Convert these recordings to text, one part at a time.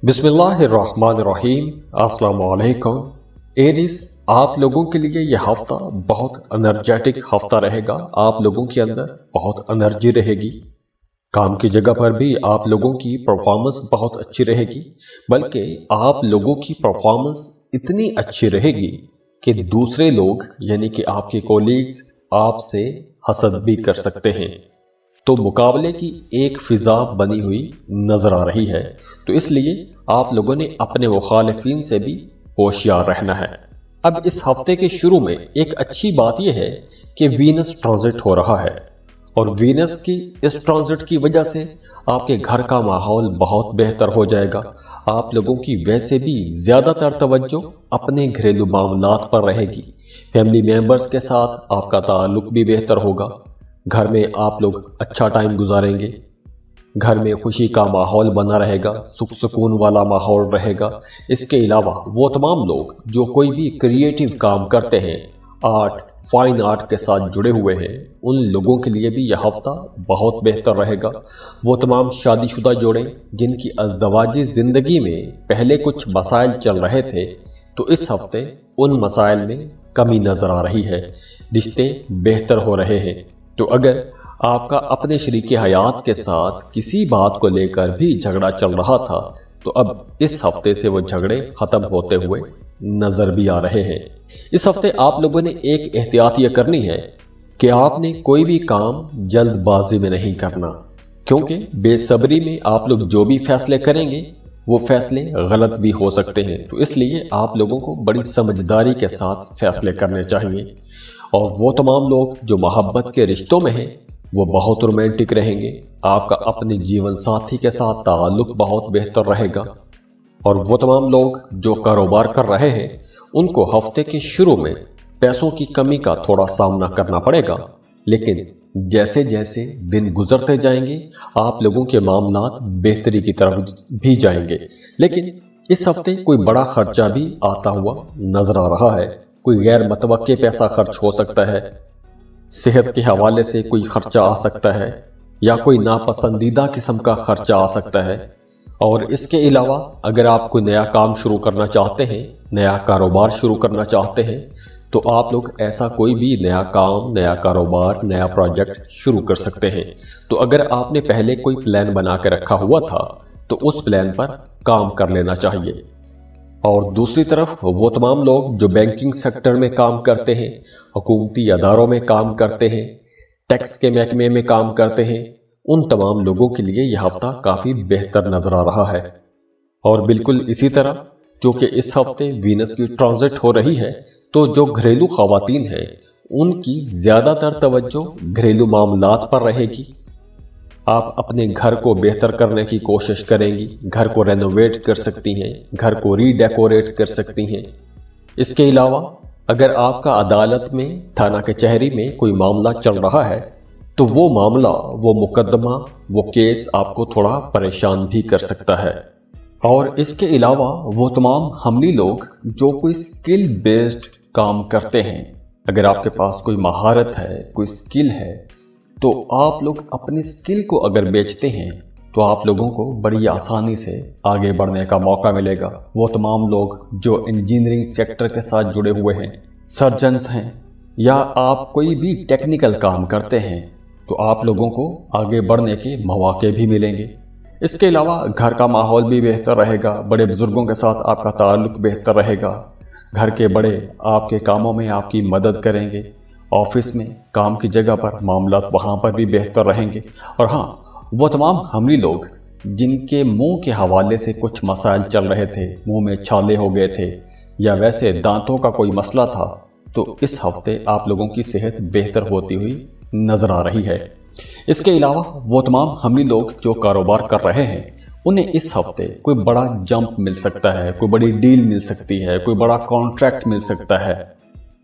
बिस्मिल्लाहिर्रहमानिर्रहीम। अस्सलाम वालेकुम। एरीज, आप लोगों के लिए यह हफ्ता बहुत एनर्जेटिक हफ्ता रहेगा। आप लोगों के अंदर बहुत एनर्जी रहेगी। काम की जगह पर भी आप लोगों की परफॉर्मेंस बहुत अच्छी रहेगी, बल्कि आप लोगों की परफॉर्मेंस इतनी अच्छी रहेगी कि दूसरे लोग यानी कि आपके कोलीग्स आपसे हसद भी कर सकते हैं। तो मुकाबले की एक फिजा बनी हुई नजर आ रही है, तो इसलिए आप लोगों ने अपने मुखालिफिन से भी होशियार रहना है। अब इस हफ्ते के शुरू में एक अच्छी बात यह है कि वीनस ट्रांजिट हो रहा है, और वीनस की इस ट्रांजिट की वजह से आपके घर का माहौल बहुत बेहतर हो जाएगा। आप लोगों की वैसे भी ज्यादातर तवज्जो अपने घरेलू मामलात पर रहेगी। फैमिली मेंबर्स के साथ आपका ताल्लुक भी बेहतर होगा। घर में आप लोग अच्छा टाइम गुजारेंगे। घर में खुशी का माहौल बना रहेगा, सुख सुकून वाला माहौल रहेगा। इसके अलावा वो तमाम लोग जो कोई भी क्रिएटिव काम करते हैं, आर्ट, फाइन आर्ट के साथ जुड़े हुए हैं, उन लोगों के लिए भी यह हफ्ता बहुत बेहतर रहेगा। वो तमाम शादीशुदा जोड़े जिनकी अज़दवाजी जिंदगी में पहले कुछ मसाइल चल रहे थे, तो इस हफ्ते उन मसाइल में कमी नजर आ रही है, रिश्ते बेहतर हो रहे हैं। तो अगर आपका अपने शरीके हयात के साथ किसी बात को लेकर भी झगड़ा चल रहा था, तो अब इस हफ्ते से वो झगड़े खत्म होते हुए नजर भी आ रहे हैं। इस हफ्ते आप लोगों ने एक एहतियात यह करनी है कि आपने कोई भी काम जल्दबाजी में नहीं करना, क्योंकि बेसब्री में आप लोग जो भी फैसले करेंगे वो फैसले गलत भी हो सकते हैं। तो इसलिए आप लोगों को बड़ी समझदारी के साथ फैसले करने चाहिए। और वो तमाम लोग जो मोहब्बत के रिश्तों में हैं, वो बहुत रोमांटिक रहेंगे। आपका अपने जीवन साथी के साथ ताल्लुक बहुत बेहतर रहेगा। और वो तमाम लोग जो कारोबार कर रहे हैं, उनको हफ्ते के शुरू में पैसों की कमी का थोड़ा सामना करना पड़ेगा, लेकिन जैसे जैसे दिन गुजरते जाएंगे आप लोगों के मामलात बेहतरी की तरफ भी जाएंगे। लेकिन इस हफ्ते कोई बड़ा खर्चा भी आता हुआ नजर आ रहा है। कोई गैर मतवक्के पैसा खर्च हो सकता है, सेहत के हवाले से कोई खर्चा आ सकता है, या कोई नापसंदीदा किस्म का खर्चा आ सकता है। और इसके अलावा अगर आप कोई नया काम शुरू करना चाहते हैं, नया कारोबार शुरू करना चाहते हैं, तो आप लोग ऐसा कोई भी नया काम, नया कारोबार, नया प्रोजेक्ट शुरू कर सकते हैं। तो अगर आपने पहले कोई प्लान बना के रखा हुआ था, तो उस प्लान पर काम कर लेना चाहिए। और दूसरी तरफ वो तमाम लोग जो बैंकिंग सेक्टर में काम करते हैं, हुकूमती अदारों में काम करते हैं, टैक्स के महकमे में काम करते हैं, उन तमाम लोगों के लिए यह हफ्ता काफी बेहतर नजर आ रहा है। और बिल्कुल इसी तरह क्योंकि इस हफ्ते वीनस की ट्रांजिट हो रही है, तो जो घरेलू खवातीन हैं उनकी ज्यादातर तवज्जो घरेलू मामलात पर रहेगी। आप अपने घर को बेहतर करने की कोशिश करेंगी, घर को रेनोवेट कर सकती हैं, घर को रीडेकोरेट कर सकती हैं। इसके अलावा अगर आपका अदालत में, थाना कचहरी में कोई मामला चल रहा है, तो वो मामला, वो मुकदमा, वो केस आपको थोड़ा परेशान भी कर सकता है। और इसके अलावा वो तमाम हमली लोग जो कोई स्किल बेस्ड काम करते हैं, अगर आपके पास कोई महारत है, कोई स्किल है, तो आप लोग अपनी स्किल को अगर बेचते हैं तो आप लोगों को बड़ी आसानी से आगे बढ़ने का मौका मिलेगा। वो तमाम लोग जो इंजीनियरिंग सेक्टर के साथ जुड़े हुए हैं, सर्जन्स हैं, या आप कोई भी टेक्निकल काम करते हैं, तो आप लोगों को आगे बढ़ने के मौके भी मिलेंगे। इसके अलावा घर का माहौल भी बेहतर रहेगा, बड़े बुजुर्गों के साथ आपका ताल्लुक बेहतर रहेगा। घर के बड़े आपके कामों में आपकी मदद करेंगे। ऑफिस में, काम की जगह पर मामलात वहाँ पर भी बेहतर रहेंगे। और हाँ, वो तमाम हमली लोग जिनके मुंह के हवाले से कुछ मसाइल चल रहे थे, मुंह में छाले हो गए थे, या वैसे दांतों का कोई मसला था, तो इस हफ्ते आप लोगों की सेहत बेहतर होती हुई नजर आ रही है। इसके अलावा वो तमाम हमली लोग जो कारोबार कर रहे हैं, उन्हें इस हफ्ते कोई बड़ा जंप मिल सकता है, कोई बड़ी डील मिल सकती है, कोई बड़ा कॉन्ट्रैक्ट मिल सकता है।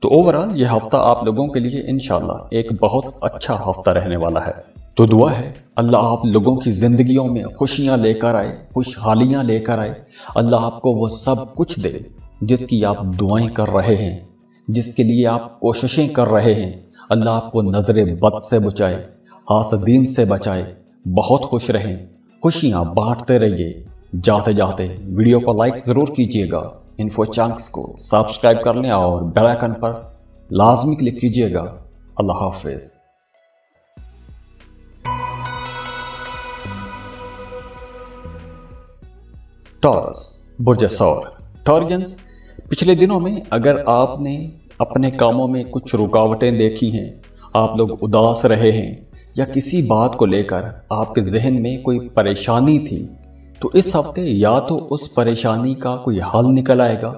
तो ओवरऑल ये हफ्ता आप लोगों के लिए इंशाल्लाह एक बहुत अच्छा हफ्ता रहने वाला है। तो दुआ है अल्लाह आप लोगों की जिंदगियों में खुशियां लेकर आए, खुशहालियां लेकर आए। अल्लाह आपको वो सब कुछ दे जिसकी आप दुआएं कर रहे हैं, जिसके लिए आप कोशिशें कर रहे हैं। अल्लाह आपको नजरे बद से बचाए, हासदीन से बचाए। बहुत खुश रहें, खुशियां बांटते रहिए। जाते जाते वीडियो को लाइक ज़रूर कीजिएगा, इन्फो चंक्स को सब्सक्राइब कर लें और बेल आइकन पर लाजमी क्लिक कीजिएगा। अल्लाह हाफिज़। टॉरस बुर्ज सौर। टॉरियंस, पिछले दिनों में अगर आपने अपने कामों में कुछ रुकावटें देखी हैं, आप लोग उदास रहे हैं या किसी बात को लेकर आपके जहन में कोई परेशानी थी, तो इस हफ्ते या तो उस परेशानी का कोई हल निकल आएगा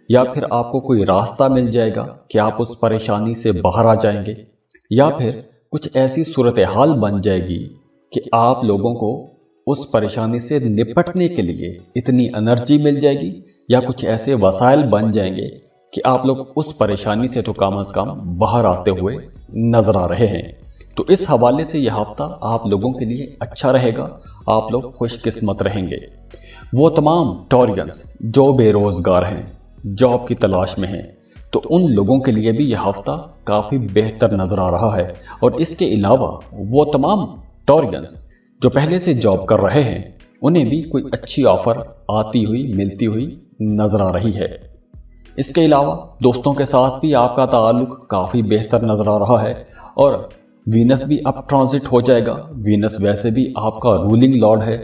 या फिर आपको कोई रास्ता मिल जाएगा कि आप उस परेशानी से बाहर आ जाएंगे, या फिर कुछ ऐसी सूरत हाल बन जाएगी कि आप लोगों को उस परेशानी से निपटने के लिए इतनी एनर्जी मिल जाएगी या कुछ ऐसे वसाइल बन जाएंगे कि आप लोग उस परेशानी से तो कम से कम बाहर आते हुए नजर आ रहे हैं। तो इस हवाले से यह हफ्ता आप लोगों के लिए अच्छा रहेगा, आप लोग खुशकिस्मत रहेंगे। वो तमाम टॉरियंस जो बेरोजगार हैं, जॉब की तलाश में हैं, तो उन लोगों के लिए भी यह हफ्ता काफ़ी बेहतर नजर आ रहा है। और इसके अलावा वो तमाम टॉरियंस जो पहले से जॉब कर रहे हैं, उन्हें भी कोई अच्छी ऑफर आती हुई मिलती हुई नजर आ रही है। इसके अलावा दोस्तों के साथ भी आपका ताल्लुक काफ़ी बेहतर नजर आ रहा है और वीनस भी अब ट्रांजिट हो जाएगा। वीनस वैसे भी आपका रूलिंग लॉर्ड है,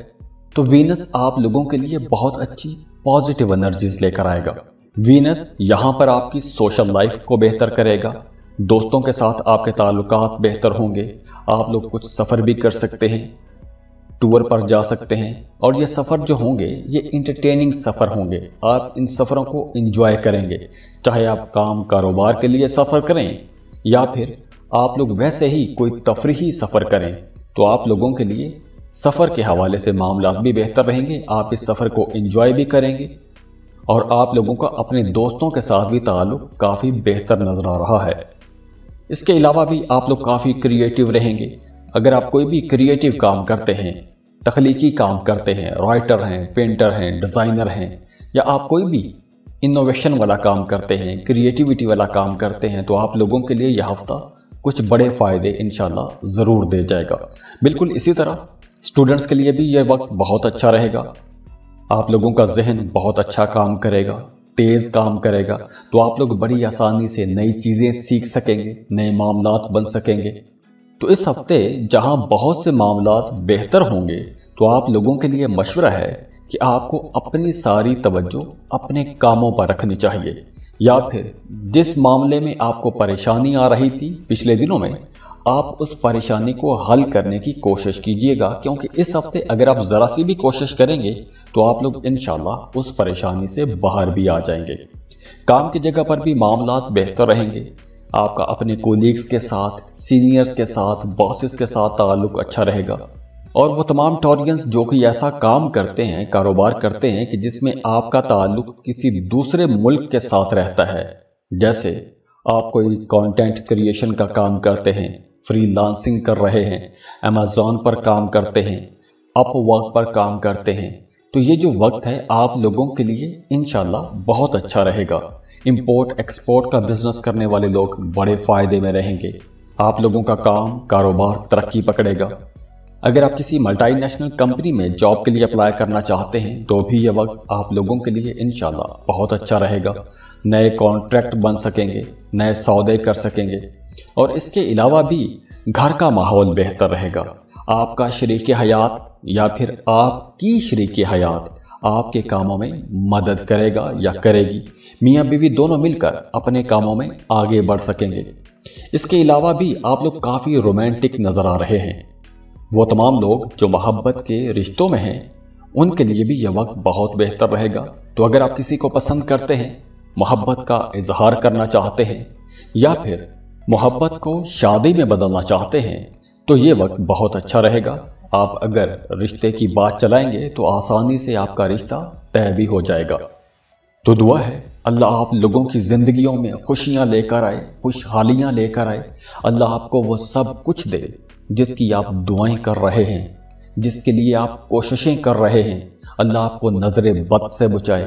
तो वीनस आप लोगों के लिए बहुत अच्छी पॉजिटिव एनर्जीज लेकर आएगा। वीनस यहाँ पर आपकी सोशल लाइफ को बेहतर करेगा, दोस्तों के साथ आपके ताल्लुकात बेहतर होंगे, आप लोग कुछ सफ़र भी कर सकते हैं, टूर पर जा सकते हैं, और ये सफ़र जो होंगे ये इंटरटेनिंग सफ़र होंगे। आप इन सफ़रों को एंजॉय करेंगे, चाहे आप काम कारोबार के लिए सफ़र करें या फिर आप लोग वैसे ही कोई तफरीही सफ़र करें, तो आप लोगों के लिए सफ़र के हवाले से मामला भी बेहतर रहेंगे। आप इस सफ़र को एंजॉय भी करेंगे और आप लोगों का अपने दोस्तों के साथ भी ताल्लुक काफ़ी बेहतर नज़र आ रहा है। इसके अलावा भी आप लोग काफ़ी क्रिएटिव रहेंगे। अगर आप कोई भी क्रिएटिव काम करते हैं, तख्लीकी काम करते हैं, राइटर हैं, पेंटर हैं, डिज़ाइनर हैं, या आप कोई भी इनोवेशन वाला काम करते हैं, क्रिएटिविटी वाला काम करते हैं, तो आप लोगों के लिए यह हफ्ता कुछ बड़े फ़ायदे इंशाल्लाह ज़रूर दे जाएगा। बिल्कुल इसी तरह स्टूडेंट्स के लिए भी यह वक्त बहुत अच्छा रहेगा। आप लोगों का जहन बहुत अच्छा काम करेगा, तेज़ काम करेगा, तो आप लोग बड़ी आसानी से नई चीज़ें सीख सकेंगे, नए मामलात बन सकेंगे। तो इस हफ्ते जहां बहुत से मामलात बेहतर होंगे, तो आप लोगों के लिए मशवरा है कि आपको अपनी सारी तवज्जो अपने कामों पर रखनी चाहिए, या फिर जिस मामले में आपको परेशानी आ रही थी पिछले दिनों में, आप उस परेशानी को हल करने की कोशिश कीजिएगा, क्योंकि इस हफ्ते अगर आप ज़रा सी भी कोशिश करेंगे तो आप लोग इंशाल्लाह उस परेशानी से बाहर भी आ जाएंगे। काम की जगह पर भी मामलात बेहतर रहेंगे, आपका अपने कोलीग्स के साथ, सीनियर्स के साथ, बॉसेस के साथ ताल्लुक अच्छा रहेगा। और वो तमाम टॉरियंस जो कि ऐसा काम करते हैं, कारोबार करते हैं कि जिसमें आपका ताल्लुक किसी दूसरे मुल्क के साथ रहता है, जैसे आप कोई कंटेंट क्रिएशन का काम करते हैं, फ्रीलांसिंग कर रहे हैं, अमेज़न पर काम करते हैं, अपवर्क पर काम करते हैं, तो ये जो वक्त है आप लोगों के लिए इंशाल्लाह बहुत अच्छा रहेगा। इंपोर्ट एक्सपोर्ट का बिजनेस करने वाले लोग बड़े फ़ायदे में रहेंगे, आप लोगों का काम कारोबार तरक्की पकड़ेगा। अगर आप किसी मल्टीनेशनल कंपनी में जॉब के लिए अप्लाई करना चाहते हैं, तो भी यह वक्त आप लोगों के लिए इंशाल्लाह बहुत अच्छा रहेगा। नए कॉन्ट्रैक्ट बन सकेंगे, नए सौदे कर सकेंगे, और इसके अलावा भी घर का माहौल बेहतर रहेगा। आपका शरीक हयात या फिर आपकी शरीक हयात आपके कामों में मदद करेगा या करेगी। मियाँ बीवी दोनों मिलकर अपने कामों में आगे बढ़ सकेंगे। इसके अलावा भी आप लोग काफ़ी रोमांटिक नज़र आ रहे हैं। वो तमाम लोग जो मोहब्बत के रिश्तों में हैं, उनके लिए भी यह वक्त बहुत बेहतर रहेगा। तो अगर आप किसी को पसंद करते हैं, मोहब्बत का इजहार करना चाहते हैं, या फिर मोहब्बत को शादी में बदलना चाहते हैं, तो ये वक्त बहुत अच्छा रहेगा। आप अगर रिश्ते की बात चलाएंगे तो आसानी से आपका रिश्ता तय भी हो जाएगा। तो दुआ है अल्लाह आप लोगों की ज़िंदगियों में खुशियाँ लेकर आए, खुशहालियाँ लेकर आए। अल्लाह आपको वो सब कुछ दे जिसकी आप दुआएं कर रहे हैं, जिसके लिए आप कोशिशें कर रहे हैं। अल्लाह आपको नज़र बद से बचाए,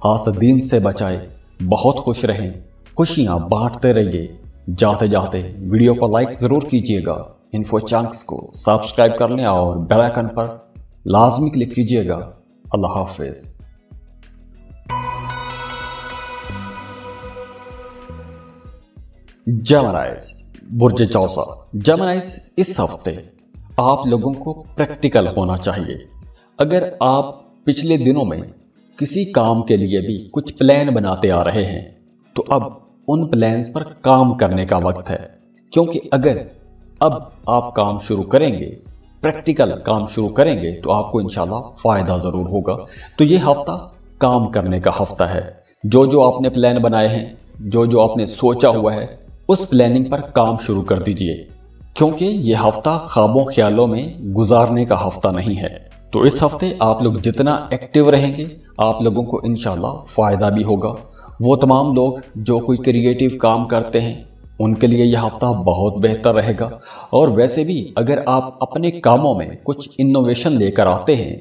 हासदीन से बचाए। बहुत खुश रहें, खुशियाँ बांटते रहिए। जाते जाते वीडियो को लाइक ज़रूर कीजिएगा, इन्फो चंक्स को सब्सक्राइब कर लें और बेल आइकन पर लाजमी क्लिक कीजिएगा। अल्लाह हाफिज। जेमिनाइज, बुर्ज चौसा। जेमिनाइज, इस हफ्ते आप लोगों को प्रैक्टिकल होना चाहिए। अगर आप पिछले दिनों में किसी काम के लिए भी कुछ प्लान बनाते आ रहे हैं तो अब उन प्लान्स पर काम करने का वक्त है, क्योंकि अगर अब आप काम शुरू करेंगे, प्रैक्टिकल काम शुरू करेंगे, तो आपको इंशाल्लाह फायदा जरूर होगा। तो ये हफ्ता काम करने का हफ्ता है। जो जो आपने प्लान बनाए हैं, जो जो आपने सोचा हुआ है, उस प्लानिंग पर काम शुरू कर दीजिए, क्योंकि ये हफ्ता ख्वाबों ख्यालों में गुजारने का हफ्ता नहीं है। तो इस हफ्ते आप लोग जितना एक्टिव रहेंगे, आप लोगों को इंशाल्लाह फायदा भी होगा। वो तमाम लोग जो कोई क्रिएटिव काम करते हैं, उनके लिए यह हफ्ता बहुत बेहतर रहेगा। और वैसे भी अगर आप अपने कामों में कुछ इनोवेशन लेकर आते हैं,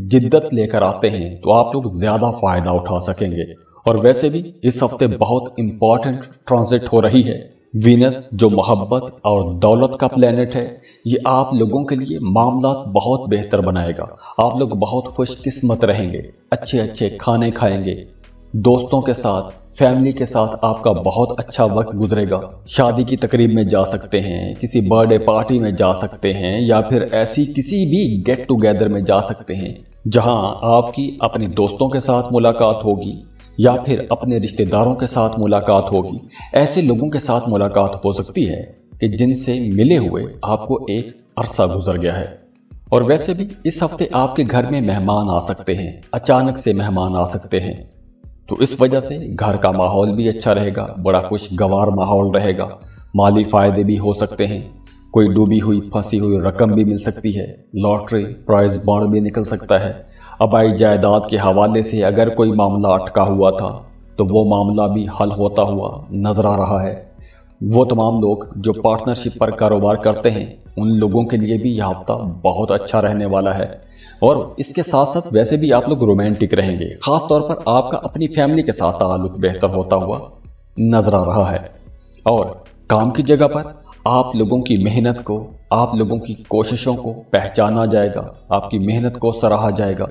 जिद्दत लेकर आते हैं, तो आप लोग ज्यादा फायदा उठा सकेंगे। और वैसे भी इस हफ्ते बहुत इंपॉर्टेंट ट्रांजिट हो रही है। वीनस, जो मोहब्बत और दौलत का प्लेनेट है, ये आप लोगों के लिए मामला बहुत बेहतर बनाएगा। आप लोग बहुत खुशकिस्मत रहेंगे, अच्छे अच्छे खाने खाएंगे, दोस्तों के साथ, फैमिली के साथ आपका बहुत अच्छा वक्त गुजरेगा। शादी की तकरीब में जा सकते हैं, किसी बर्थडे पार्टी में जा सकते हैं, या फिर ऐसी किसी भी गेट टुगेदर में जा सकते हैं जहां आपकी अपने दोस्तों के साथ मुलाकात होगी या फिर अपने रिश्तेदारों के साथ मुलाकात होगी। ऐसे लोगों के साथ मुलाकात हो सकती है कि जिनसे मिले हुए आपको एक अरसा गुजर गया है। और वैसे भी इस हफ्ते आपके घर में मेहमान आ सकते हैं, अचानक से मेहमान आ सकते हैं। तो इस वजह से घर का माहौल भी अच्छा रहेगा, बड़ा खुशगवार माहौल रहेगा। माली फायदे भी हो सकते हैं, कोई डूबी हुई फंसी हुई रकम भी मिल सकती है, लॉटरी प्राइज बॉन्ड भी निकल सकता है। आबाई जायदाद के हवाले से अगर कोई मामला अटका हुआ था तो वो मामला भी हल होता हुआ नजर आ रहा है। वो तमाम लोग जो पार्टनरशिप पर कारोबार करते हैं, उन लोगों के लिए भी यह हफ्ता बहुत अच्छा रहने वाला है। और इसके साथ साथ वैसे भी आप लोग रोमांटिक रहेंगे, खास तौर पर आपका अपनी फैमिली के साथ ताल्लुक बेहतर होता हुआ नजर आ रहा है। और काम की जगह पर आप लोगों की मेहनत को, आप लोगों की कोशिशों को पहचाना जाएगा, आपकी मेहनत को सराहा जाएगा।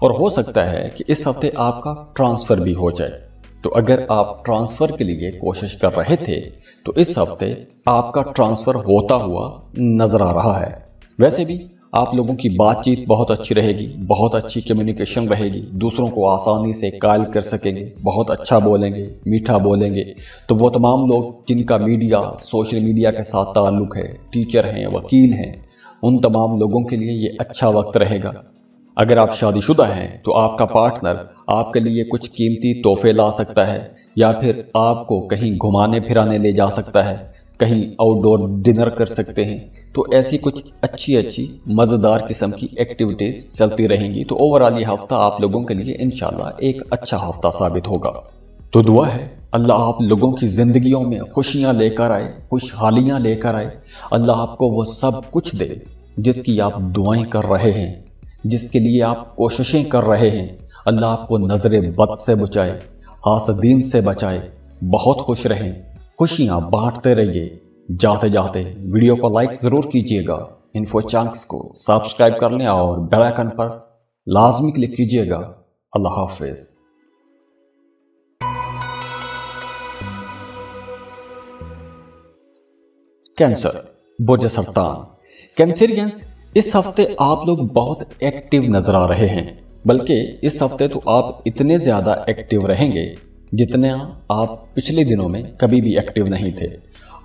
और हो सकता है कि इस हफ्ते आपका ट्रांसफर भी हो जाए। तो अगर आप ट्रांसफर के लिए कोशिश कर रहे थे तो इस हफ्ते आपका ट्रांसफर होता हुआ नजर आ रहा है। वैसे भी आप लोगों की बातचीत बहुत अच्छी रहेगी, बहुत अच्छी कम्युनिकेशन रहेगी, दूसरों को आसानी से कायल कर सकेंगे, बहुत अच्छा बोलेंगे, मीठा बोलेंगे। तो वो तमाम लोग जिनका मीडिया, सोशल मीडिया के साथ ताल्लुक है, टीचर हैं, वकील हैं, उन तमाम लोगों के लिए ये अच्छा वक्त रहेगा। अगर आप शादीशुदा हैं तो आपका पार्टनर आपके लिए कुछ कीमती तोहफे ला सकता है, या फिर आपको कहीं घुमाने फिराने ले जा सकता है, कहीं आउटडोर डिनर कर सकते हैं। तो ऐसी कुछ अच्छी अच्छी मज़ेदार किस्म की एक्टिविटीज़ चलती रहेंगी। तो ओवरऑल ये हफ्ता आप लोगों के लिए इंशाल्लाह एक अच्छा हफ्ता साबित होगा। तो दुआ है अल्लाह आप लोगों की ज़िंदगियों में खुशियाँ लेकर आए, खुशहालियाँ लेकर आए। अल्लाह आपको वो सब कुछ दे जिसकी आप दुआएं कर रहे हैं, जिसके लिए आप कोशिशें कर रहे हैं। अल्लाह आपको नजरे बद से बचाए, हासदीन से बचाए। बहुत खुश रहें, खुशियां बांटते रहिए। जाते जाते वीडियो को लाइक जरूर कीजिएगा, इन्फो चंक्स को सब्सक्राइब कर लें और बेल आइकन पर लाजमी क्लिक कीजिएगा। अल्लाह हाफिज। कैंसर, बुर्ज सरतान। कैंसरियंस, इस हफ्ते आप लोग बहुत एक्टिव नजर आ रहे हैं, बल्कि इस हफ्ते तो आप इतने ज्यादा एक्टिव रहेंगे जितने आप पिछले दिनों में कभी भी एक्टिव नहीं थे।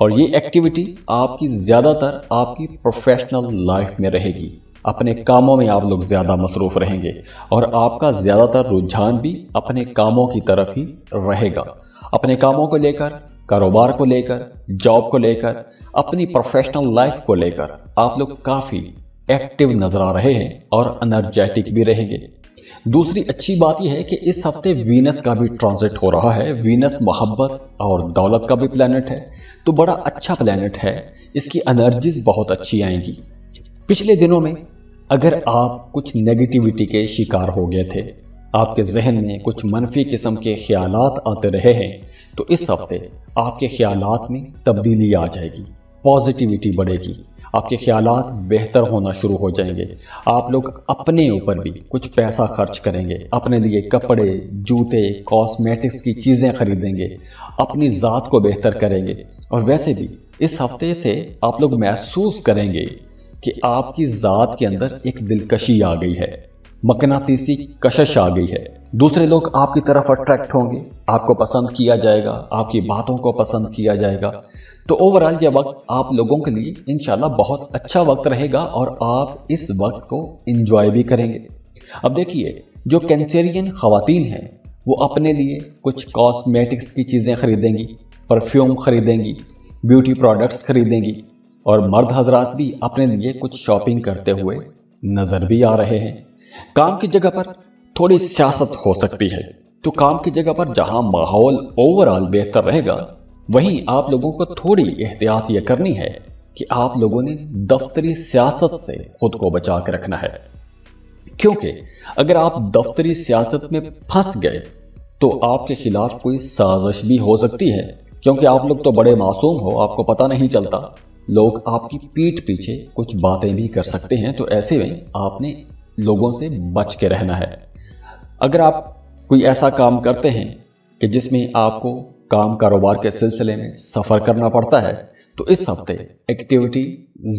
और ये एक्टिविटी आपकी ज्यादातर आपकी प्रोफेशनल लाइफ में रहेगी। अपने कामों में आप लोग ज्यादा मसरूफ रहेंगे और आपका ज्यादातर रुझान भी अपने कामों की तरफ ही रहेगा। अपने कामों को लेकर, कारोबार को लेकर, जॉब को लेकर, अपनी प्रोफेशनल लाइफ को लेकर आप लोग काफी एक्टिव नजर आ रहे हैं और एनर्जेटिक भी रहेंगे। दूसरी अच्छी बात यह है कि इस हफ्ते वीनस का भी ट्रांजिट हो रहा है। वीनस मोहब्बत और दौलत का भी प्लैनेट है, तो बड़ा अच्छा प्लैनेट है। इसकी एनर्जीज बहुत अच्छी आएंगी। पिछले दिनों में अगर आप कुछ नेगेटिविटी के शिकार हो गए थे, आपके जहन में कुछ मनफी किस्म के ख्यालात आते रहे हैं, तो इस हफ्ते आपके ख्यालात में तब्दीली आ जाएगी, पॉजिटिविटी बढ़ेगी। آپ کے خیالات بہتر ہونا شروع ہو جائیں گے، آپ لوگ اپنے اوپر بھی کچھ پیسہ خرچ کریں گے، اپنے لیے کپڑے، جوتے، کاسمیٹکس کی چیزیں خریدیں گے، اپنی ذات کو بہتر کریں گے۔ اور ویسے بھی اس ہفتے سے آپ لوگ محسوس کریں گے کہ آپ کی ذات کے اندر ایک دلکشی آ گئی ہے، مقناطیسی کشش آ گئی ہے، دوسرے لوگ آپ کی طرف اٹریکٹ ہوں گے، آپ کو پسند کیا جائے گا، آپ کی باتوں کو پسند کیا جائے گا۔ تو اوورآل یہ وقت آپ لوگوں کے لیے انشاءاللہ بہت اچھا وقت رہے گا اور آپ اس وقت کو انجوائے بھی کریں گے۔ اب دیکھیے، جو کینسرین خواتین ہیں وہ اپنے لیے کچھ کاسمیٹکس کی چیزیں خریدیں گی، پرفیوم خریدیں گی، بیوٹی پروڈکٹس خریدیں گی، اور مرد حضرات بھی اپنے لیے کچھ شاپنگ کرتے ہوئے نظر بھی آ رہے ہیں۔ کام کی جگہ پر تھوڑی سیاست ہو سکتی ہے، تو کام کی جگہ پر جہاں ماحول اوورآل بہتر رہے گا، وہیں آپ لوگوں کو تھوڑی احتیاط یہ کرنی ہے کہ آپ لوگوں نے دفتری سیاست سے خود کو بچا کے رکھنا ہے، کیونکہ اگر آپ دفتری سیاست میں پھنس گئے تو آپ کے خلاف کوئی سازش بھی ہو سکتی ہے، کیونکہ آپ لوگ تو بڑے معصوم ہو، آپ کو پتہ نہیں چلتا، لوگ آپ کی پیٹھ پیچھے کچھ باتیں بھی کر سکتے ہیں، تو ایسے میں آپ نے لوگوں سے بچ کے رہنا ہے۔ اگر آپ کوئی ایسا کام کرتے ہیں کہ جس میں آپ کو کام کاروبار کے سلسلے میں سفر کرنا پڑتا ہے، تو اس ہفتے ایکٹیویٹی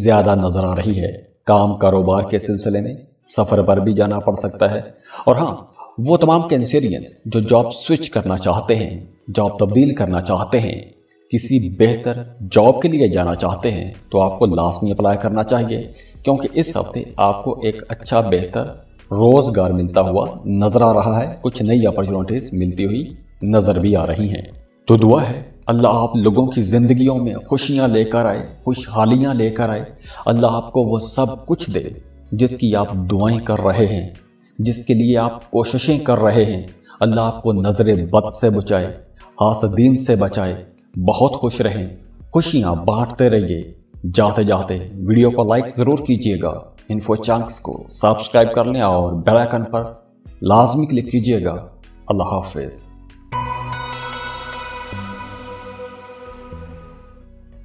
زیادہ نظر آ رہی ہے، کام کاروبار کے سلسلے میں سفر پر بھی جانا پڑ سکتا ہے۔ اور ہاں، وہ تمام کینسرینز جو جاب سوئچ کرنا چاہتے ہیں، جاب تبدیل کرنا چاہتے ہیں، کسی بہتر جاب کے لیے جانا چاہتے ہیں، تو آپ کو لازمی اپلائی کرنا چاہیے، کیونکہ اس ہفتے آپ کو ایک اچھا بہتر روزگار ملتا ہوا نظر آ رہا ہے، کچھ نئی اپرچونٹیز ملتی ہوئی نظر بھی آ رہی ہیں۔ تو دعا ہے اللہ آپ لوگوں کی زندگیوں میں خوشیاں لے کر آئے، خوشحالیاں لے کر آئے، اللہ آپ کو وہ سب کچھ دے جس کی آپ دعائیں کر رہے ہیں، جس کے لیے آپ کوششیں کر رہے ہیں۔ اللہ آپ کو نظر بد سے بچائے، حاسدین سے بچائے، بہت خوش رہیں، خوشیاں بانٹتے رہیے۔ جاتے جاتے ویڈیو کو لائک ضرور کیجیے گا، انفو چانکس کو سبسکرائب کر لیں اور بیل آئیکن پر لازمی کلک کیجیے گا۔ اللہ حافظ۔